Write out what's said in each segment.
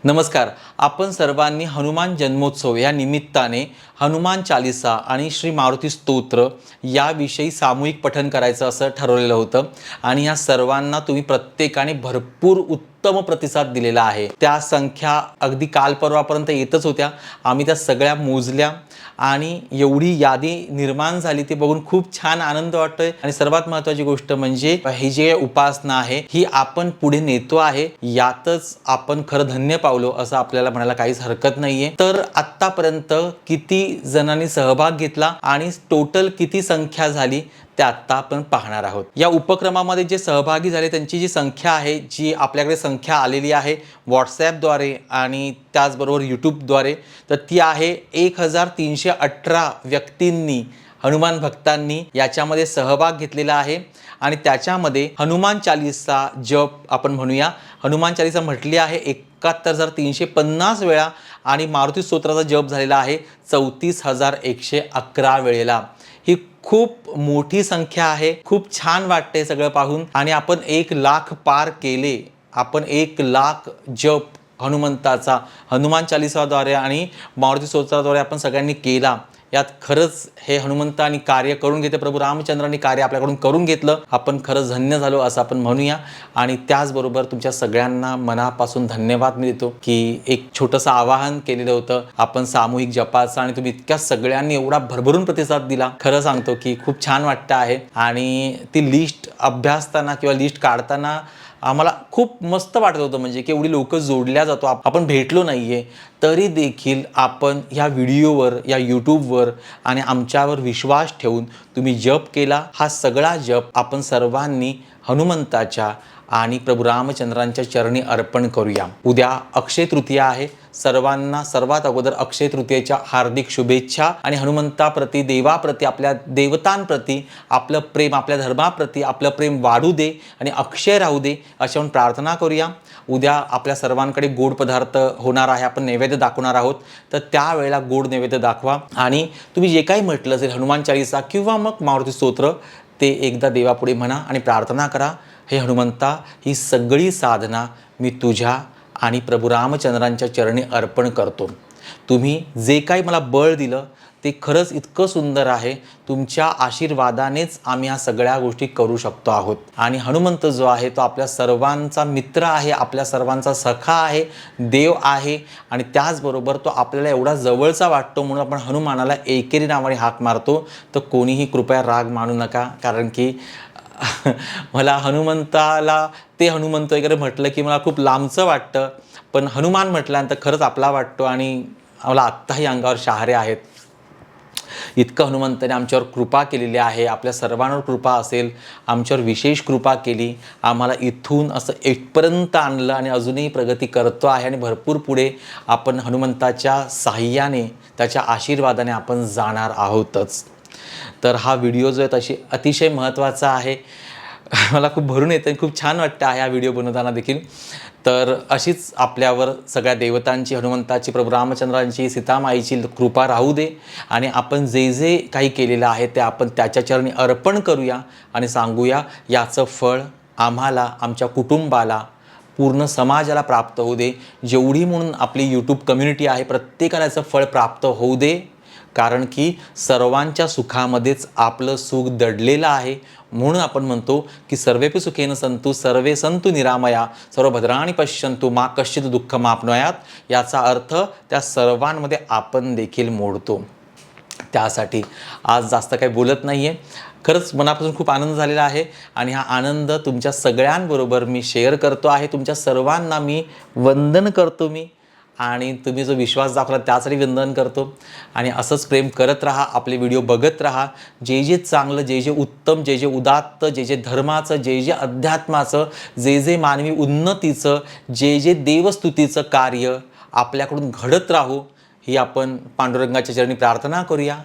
नमस्कार. आपण सर्वांनी हनुमान जन्मोत्सव या निमित्ताने हनुमान चालीसा आणि श्री मारुती स्तोत्र याविषयी सामूहिक पठण करायचं असं ठरवलेलं होतं आणि या सर्वांना तुम्ही प्रत्येकाने भरपूर उत्तम प्रतिसाद दिलेला आहे. त्या संख्या अगदी काल परवापर्यंत येतच होत्या. आम्ही त्या सगळ्या मोजल्या आणि एवढी यादी निर्माण झाली ते बघून खूप छान आनंद वाटतोय. आणि सर्वात महत्त्वाची गोष्ट म्हणजे ही जी उपासना आहे ही आपण पुढे नेतो आहे, यातच आपण खरं धन्य पावलो असं आपल्याला म्हणायला काहीच हरकत नाहीये. तर आत्तापर्यंत किती जणांनी सहभाग घेतला आणि टोटल किती संख्या झाली ते आत्ता आपण पाहणार आहोत. या उपक्रमामध्ये जे सहभागी झाले त्यांची जी संख्या आहे, जी आपल्याकडे संख्या आलेली आहे व्हॉट्सॲपद्वारे आणि त्याचबरोबर यूट्यूबद्वारे, तर ती आहे 1318 व्यक्तींनी, हनुमान भक्तांनी याच्यामध्ये सहभाग घेतलेला आहे. आणि त्याच्यामध्ये हनुमान चालीसा जप आपण म्हणूया, हनुमान चालीसा म्हटली आहे 71,350 वेळा आणि मारुती स्तोत्राचा जप झालेला आहे 34,111 वेळेला. ही खूप मोठी संख्या आहे. खूप छान वाटते सगळं पाहून. आणि आपण 1,00,000 पार केले. आपण 1,00,000 जप हनुमंताचा हनुमान चालीसाद्वारे आणि मारुती स्तोत्राद्वारे आपण सगळ्यांनी केला. यात खरंच हे हनुमंतांनी कार्य करून घेते, प्रभू रामचंद्रांनी कार्य आपल्याकडून करून घेतलं. आपण खरंच धन्य झालो असं आपण म्हणूया. आणि त्याचबरोबर तुमच्या सगळ्यांना मनापासून धन्यवाद मी देतो की एक छोटंसं आवाहन केलेलं होतं आपण सामूहिक जपाचं आणि तुम्ही इतक्या सगळ्यांनी एवढा भरभरून प्रतिसाद दिला. खरं सांगतो की खूप छान वाटतं आहे. आणि ती लिस्ट अभ्यासताना किंवा लिस्ट काढताना आम्हाला खूप मस्त वाटत होतं, म्हणजे की एवढी लोक जोडल्या जातो, आपण भेटलो नाहीये तरी देखील आपण ह्या व्हिडिओवर, या यूट्यूबवर आणि आमच्यावर विश्वास ठेवून तुम्ही जप केला. हा सगळा जप आपण सर्वांनी हनुमंताच्या आणि प्रभू रामचंद्रांच्या चरणी अर्पण करूया. उद्या अक्षय तृतीया आहे. सर्वांना सर्वात अगोदर अक्षय तृतीयेच्या हार्दिक शुभेच्छा. आणि हनुमंताप्रती, देवाप्रती, आपल्या देवतांप्रती आपलं प्रेम, आपल्या धर्माप्रती आपलं प्रेम वाढू दे आणि अक्षय राहू दे अशी आपण प्रार्थना करूया. उद्या आपल्या सर्वांकडे गोड पदार्थ होणार आहे, आपण नैवेद्य दाखवणार आहोत. तर त्यावेळेला गोड नैवेद्य दाखवा आणि तुम्ही जे काही म्हटलं असेल हनुमान चालीसा किंवा मग मारुती स्तोत्र ते एकदा देवापुढे म्हणा आणि प्रार्थना करा, हे हनुमंता, ही सगळी साधना मी तुझ्या आणि प्रभू रामचंद्रांच्या चरणी अर्पण करतो. तुम्ही जे काही मला बळ दिलं ते खरंच इतकं सुंदर आहे. तुमच्या आशीर्वादानेच आम्ही ह्या सगळ्या गोष्टी करू शकतो आहोत. आणि हनुमंत जो आहे तो आपल्या सर्वांचा मित्र आहे, आपल्या सर्वांचा सखा आहे, देव आहे. आणि त्याचबरोबर तो आपल्याला एवढा जवळचा वाटतो म्हणून आपण हनुमानाला एकेरी नावाने हाक मारतो. तर कोणीही कृपया राग मानू नका, कारण की मला हनुमंताला ते हनुमंत वगैरे म्हटलं की मला खूप लांबचं वाटतं, पण हनुमान म्हटल्यानंतर खरंच आपला वाटतो आणि मला आत्ताही अंगावर शहारे आहेत. इतकं हनुमंताने आमच्यावर कृपा केलेली आहे. आपल्या सर्वांवर कृपा असेल, आमच्यावर विशेष कृपा केली, आम्हाला इथून असं इथपर्यंत आणलं आणि अजूनही प्रगती करतो आहे. आणि भरपूर पुढे आपण हनुमंताच्या साह्याने, त्याच्या आशीर्वादाने आपण जाणार आहोतच. तर हा व्हिडिओ जो आहे तशी अतिशय महत्त्वाचा आहे. मला खूप भरून येतं, खूप छान वाटतं आहे हा व्हिडिओ बनवताना देखील. तर अशीच आपल्यावर सगळ्या देवतांची, हनुमंताची, प्रभू रामचंद्रांची, सीतामाईची कृपा राहू दे. आणि आपण जे जे काही केलेलं आहे ते आपण त्याच्या चरणी अर्पण करूया आणि सांगूया याचं फळ आम्हाला, आमच्या कुटुंबाला, पूर्ण समाजाला प्राप्त होऊ दे. जेवढी म्हणून आपली यूट्यूब कम्युनिटी आहे प्रत्येकाला याचं फळ प्राप्त होऊ दे, कारण की सर्वांच्या सुखामध्येच आपलं सुख दडलेलं आहे. म्हणून आपण म्हणतो की सर्वेपि सुखेन सन्तु सर्वे सन्तु निरामया सर्व भद्राणि पश्यन्तु मा कश्चित् दुःखमाप्नुयात्. याचा अर्थ त्या सर्वांमध्ये आपण देखील मोडतो. त्यासाठी आज जास्त काही बोलत नाही आहे. खरंच मनापासून खूप आनंद झालेला आहे आणि हा आनंद तुमच्या सगळ्यांबरोबर मी शेअर करतो आहे. तुमच्या सर्वांना मी वंदन करतो आणि तुम्ही जो विश्वास दाखवला त्यासाठी वंदन करतो. आणि असंच प्रेम करत राहा, आपले व्हिडिओ बघत राहा. जे जे चांगलं, जे जे उत्तम, जे जे उदात्त, जे जे धर्माचं, जे जे अध्यात्माचं, जे जे मानवी उन्नतीचं, जे जे देवस्तुतीचं कार्य आपल्याकडून घडत राहू, ही आपण पांडुरंगाच्या चरणी प्रार्थना करूया.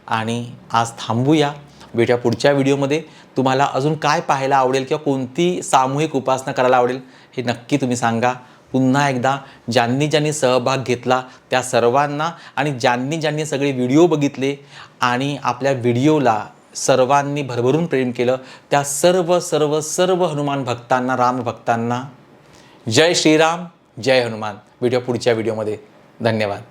आणि आज थांबूया. भेटूया पुढच्या व्हिडिओमध्ये. तुम्हाला अजून काय पाहायला आवडेल किंवा कोणती सामूहिक उपासना करायला आवडेल हे नक्की तुम्ही सांगा. पुन्हा एकदा ज्यांनी ज्यांनी सहभाग घेतला त्या सर्वांना आणि ज्यांनी सगळे व्हिडिओ बघितले आणि आपल्या व्हिडिओला सर्वांनी भरभरून प्रेम केलं त्या सर्व सर्व सर्व हनुमान भक्तांना, राम भक्तांना जय श्रीराम, जय हनुमान. भेटूया पुढच्या व्हिडिओमध्ये. धन्यवाद.